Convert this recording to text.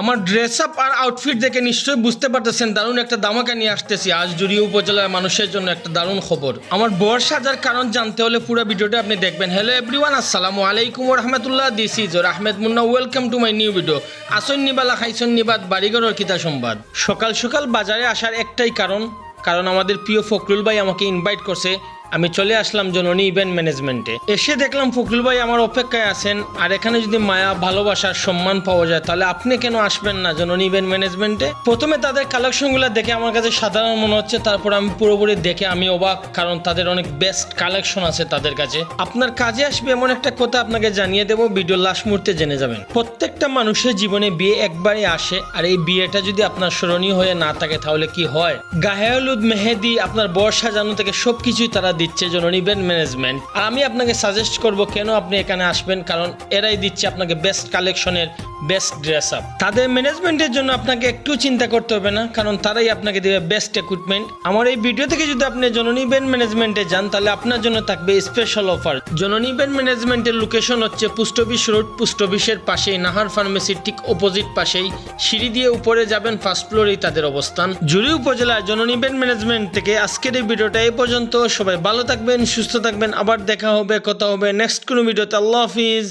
আমার dress up আর outfit দেখে নিশ্চয়ই বুঝতে পারতেছেন দারুণ একটা ধামাকা নিয়ে আসতেছি আজ জুড়ি উপজেলার মানুষের জন্য একটা দারুণ খবর। আমার বর সাজার কারণ জানতে হলে পুরো ভিডিওটা আপনি দেখবেন। হ্যালো এভরিওয়ান, আসসালামু আলাইকুম ওয়া রাহমাতুল্লাহ। This is Ahmed Munna, welcome to my new video. আসন নিবালা খাইসন নিবাদ বাড়িঘরের কিতা সংবাদ। সকাল সকাল বাজারে আসার একটাই কারণ আমাদের প্রিয় ফখরুল ভাই আমাকে ইনভাইট করছে। আমি চলে আসলাম জননী ইভেন্ট ম্যানেজমেন্টে। এসে দেখলাম ফখরুল ভাই আমার অপেক্ষায় আছেন। আর এখানে যদি মায়া, ভালোবাসার সম্মান পাওয়া যায় তাহলে আপনি কেন আসবেন না জননী ইভেন্ট ম্যানেজমেন্টে? প্রথমে তাদের কালেকশনগুলো দেখে আমার কাছে সাধারণ মনে হচ্ছে, তারপর আমি পুরোপুরি দেখে আমি অবাক, কারণ তাদের অনেক বেস্ট কালেকশন আছে তাদের কাছে। আপনার কাজে আসবে এমন একটা কথা আপনাকে জানিয়ে দেবো, ভিডিও লাস্ট মুহূর্তে জেনে যাবেন। প্রত্যেকটা মানুষের জীবনে বিয়ে একবারই আসে, আর এই বিয়েটা যদি আপনার স্মরণীয় হয়ে না থাকে তাহলে কি হয়? গায়ে হলুদ, মেহেদি, আপনার বর সাজানো থেকে সবকিছুই তারা দিচ্ছে জননী ইভেন্ট ম্যানেজমেন্ট। আর আমি আপনাকে সাজেস্ট করব কেন আপনি এখানে আসবেন, কারণ এরাই দিচ্ছে আপনাকে বেস্ট কালেকশনের বেস্ট ড্রেস আপ। তাদের ম্যানেজমেন্টের জন্য আপনাকে একটু চিন্তা করতে হবে না, কারণ তারাই আপনাকে দেবে বেস্ট ইকুইপমেন্ট। আমার এই ভিডিও থেকে যদি আপনি জননী ইভেন্ট ম্যানেজমেন্টে যান তাহলে আপনার জন্য থাকবে স্পেশাল অফার। জননী ইভেন্ট ম্যানেজমেন্টের লোকেশন হচ্ছে পোস্ট অফিস রোড, পোস্ট অফিসের পাশেই নাহার ফার্মেসির ঠিক অপোজিট পাশেই সিঁড়ি দিয়ে উপরে যাবেন, ফার্স্ট ফ্লোরেই তাদের অবস্থান। জুড়ি উপজেলার জননী ইভেন্ট ম্যানেজমেন্ট থেকে আজকের এই ভিডিওটা এই পর্যন্ত। সবাই ভালো থাকবেন, সুস্থ থাকবেন, আবার দেখা হবে, কথা হবে নেক্সট কোনো ভিডিওতে। আল্লাহ হাফিজ।